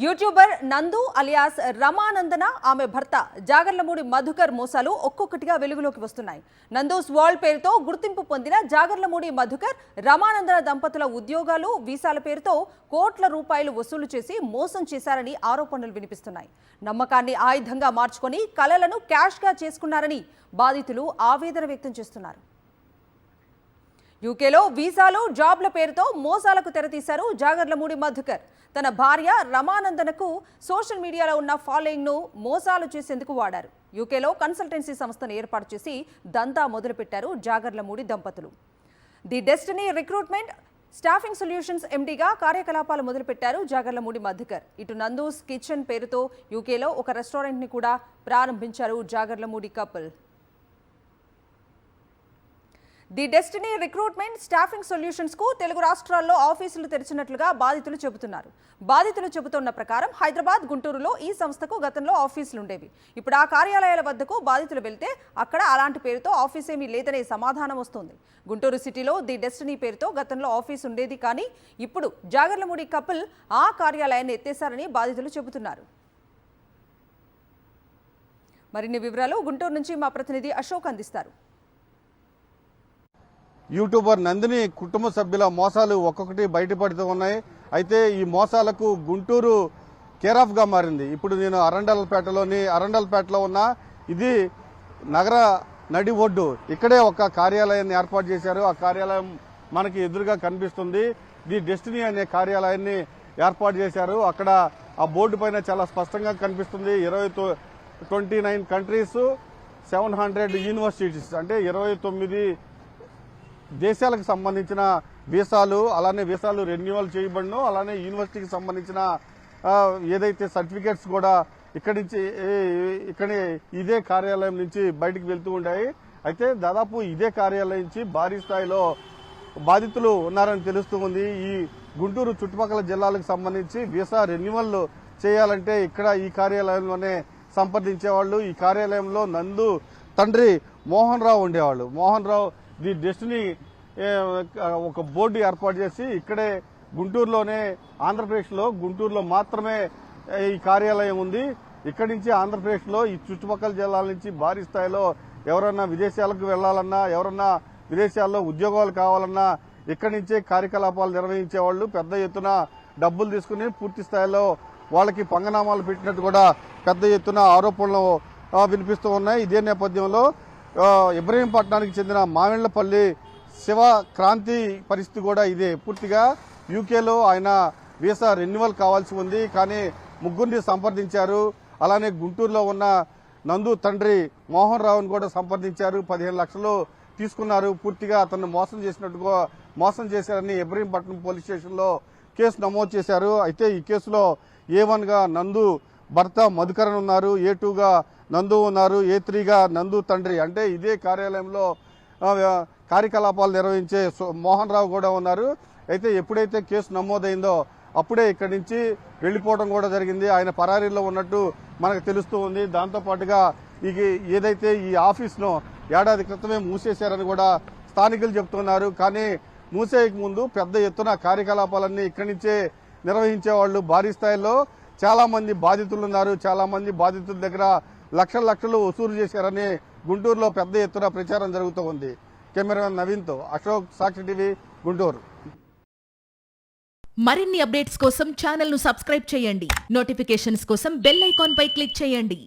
YouTuber నందు alias రమానందన ఆమె భర్త జాగర్లమూడి మధుకర్ మోసాలు ఒక్కొక్కటిగా వెలుగులోకి వస్తున్నాయి. నందూస్ వరల్డ్ పేరుతో గుర్తింపు పొందిన జాగర్లమూడి మధుకర్ రమానందన దంపతుల ఉద్యోగాలు వీసాల పేరుతో కోట్ల రూపాయలు వసూలు చేసి మోసం చేశారని ఆరోపణలు వినిపిస్తున్నాయి. నమ్మకాన్ని ఆయుధంగా మార్చుకొని కలలను క్యాష్గా చేసుకున్నారని బాధితులు ఆవేదన వ్యక్తం చేస్తున్నారు. యూకేలో వీసాలు జాబ్ల పేరుతో మోసాలకు తెరతీశారు జాగర్లమూడి మధుకర్. తన భార్య రమానందనకు సోషల్ మీడియాలో ఉన్న ఫాలోయింగ్ను మోసాలు చేసేందుకు వాడారు. యూకేలో కన్సల్టెన్సీ సంస్థను ఏర్పాటు చేసి దందా మొదలుపెట్టారు జాగర్లమూడి దంపతులు. The destiny recruitment staffing solutions ఎండీగా కార్యకలాపాలు మొదలుపెట్టారు జాగర్లమూడి మధుకర్. ఇటు నందూస్ కిచెన్ పేరుతో యూకేలో ఒక రెస్టారెంట్ని కూడా ప్రారంభించారు Jagarlamudi couple. The destiny recruitment staffing solutions కు తెలుగు రాష్ట్రాల్లో ఆఫీసులు తెరిచినట్లుగా బాధితులు చెబుతున్నారు. బాధితులు చెబుతున్న ప్రకారం హైదరాబాద్, గుంటూరులో ఈ సంస్థకు గతంలో ఆఫీసులు ఉండేవి. ఇప్పుడు ఆ కార్యాలయాల వద్దకు బాధితులు వెళ్తే అక్కడ అలాంటి పేరుతో ఆఫీస్ ఏమీ లేదనే సమాధానం వస్తుంది. గుంటూరు సిటీలో ది డెస్టినీ పేరుతో గతంలో ఆఫీస్ ఉండేది, కానీ ఇప్పుడు జాగర్లమూడి కపుల్ ఆ కార్యాలయాన్ని ఎత్తేశారని బాధితులు చెబుతున్నారు. మరిన్ని వివరాలు గుంటూరు నుంచి మా ప్రతినిధి అశోక్ అందిస్తారు. యూట్యూబర్ నందిని కుటుంబ సభ్యుల మోసాలు ఒక్కొక్కటి బయటపడుతూ ఉన్నాయి. అయితే ఈ మోసాలకు గుంటూరు కేర్ ఆఫ్ గా మారింది. ఇప్పుడు నేను అరండల్పేటలో ఉన్న ఇది నగర నడి ఒడ్డు. ఇక్కడే ఒక కార్యాలయాన్ని ఏర్పాటు చేశారు. ఆ కార్యాలయం మనకి ఎదురుగా కనిపిస్తుంది. ది డెస్టినీ అనే కార్యాలయాన్ని ఏర్పాటు చేశారు. అక్కడ ఆ బోర్డు పైన చాలా స్పష్టంగా కనిపిస్తుంది. 29 కంట్రీస్, 700 యూనివర్సిటీస్, అంటే 29 దేశాలకు సంబంధించిన వీసాలు, అలానే వీసాలు రెన్యువల్ చేయబడినో, అలానే యూనివర్సిటీకి సంబంధించిన ఏదైతే సర్టిఫికేట్స్ కూడా ఇక్కడి ఇదే కార్యాలయం నుంచి బయటికి వెళ్తూ ఉంటాయి. అయితే దాదాపు ఇదే కార్యాలయం నుంచి భారీ స్థాయిలో బాధితులు ఉన్నారని తెలుస్తూ ఉంది. ఈ గుంటూరు చుట్టుపక్కల జిల్లాలకు సంబంధించి వీసా రెన్యువల్ చేయాలంటే ఇక్కడ ఈ కార్యాలయంలోనే సంప్రదించేవాళ్లు. ఈ కార్యాలయంలో నందు తండ్రి మోహన్ రావు ఉండేవాళ్ళు. మోహన్ రావు ది డెస్టినీ ఒక బోర్డు ఏర్పాటు చేసి ఇక్కడే గుంటూరులోనే, ఆంధ్రప్రదేశ్లో గుంటూరులో మాత్రమే ఈ కార్యాలయం ఉంది. ఇక్కడి నుంచి ఆంధ్రప్రదేశ్లో ఈ చుట్టుపక్కల జిల్లాల నుంచి భారీ స్థాయిలో ఎవరన్నా విదేశాలకు వెళ్లాలన్నా, ఎవరన్నా విదేశాల్లో ఉద్యోగాలు కావాలన్నా ఇక్కడి నుంచే కార్యకలాపాలు నిర్వహించేవాళ్లు. పెద్ద ఎత్తున డబ్బులు తీసుకుని పూర్తి స్థాయిలో వాళ్ళకి పంగనామాలు పెట్టినట్టు కూడా పెద్ద ఎత్తున ఆరోపణలు వినిపిస్తూ ఉన్నాయి. ఇదే నేపథ్యంలో ఇబ్రహీంపట్నానికి చెందిన మామిళ్లపల్లి శివ క్రాంతి పరిస్థితి కూడా ఇదే. పూర్తిగా యూకేలో ఆయన వీసా రెన్యువల్ కావాల్సి ఉంది, కానీ ముగ్గురిని సంప్రదించారు. అలానే గుంటూరులో ఉన్న నందు తండ్రి మోహన్ రావును కూడా సంప్రదించారు. 15 లక్షలు తీసుకున్నారు. పూర్తిగా అతన్ని మోసం చేశారని ఇబ్రహీంపట్నం పోలీస్ స్టేషన్లో కేసు నమోదు చేశారు. అయితే ఈ కేసులో A1 గా నందు భర్త మధుకరన్ ఉన్నారు, A2 గా నందు ఉన్నారు, A3 గా నందు తండ్రి, అంటే ఇదే కార్యాలయంలో కార్యకలాపాలు నిర్వహించే మోహన్ రావు కూడా ఉన్నారు. అయితే ఎప్పుడైతే కేసు నమోదైందో అప్పుడే ఇక్కడి నుంచి వెళ్లిపోవడం కూడా జరిగింది. ఆయన పరారీలో ఉన్నట్టు మనకు తెలుస్తూ ఉంది. దాంతో పాటుగా ఏదైతే ఈ ఆఫీస్ను ఏడాది క్రితమే మూసేశారని కూడా స్థానికులు చెబుతున్నారు. కానీ మూసేయక ముందు పెద్ద ఎత్తున కార్యకలాపాలన్నీ ఇక్కడి నుంచే నిర్వహించేవాళ్లు. భారీ స్థాయిలో చాలా మంది బాధితులు ఉన్నారు. చాలా మంది బాధితుల దగ్గర లక్షలు వసూలు చేశారని గుంటూరులో పెద్ద ఎత్తున ప్రచారం జరుగుతూ ఉంది. కెమెరామెన్ నవీన్తో అశోక్, సాక్షి టీవీ, గుంటూరు. మరిన్ని అప్డేట్స్ కోసం ఛానల్ ను సబ్స్క్రైబ్ చేయండి. నోటిఫికేషన్స్ కోసం బెల్ ఐకాన్ పై క్లిక్ చేయండి.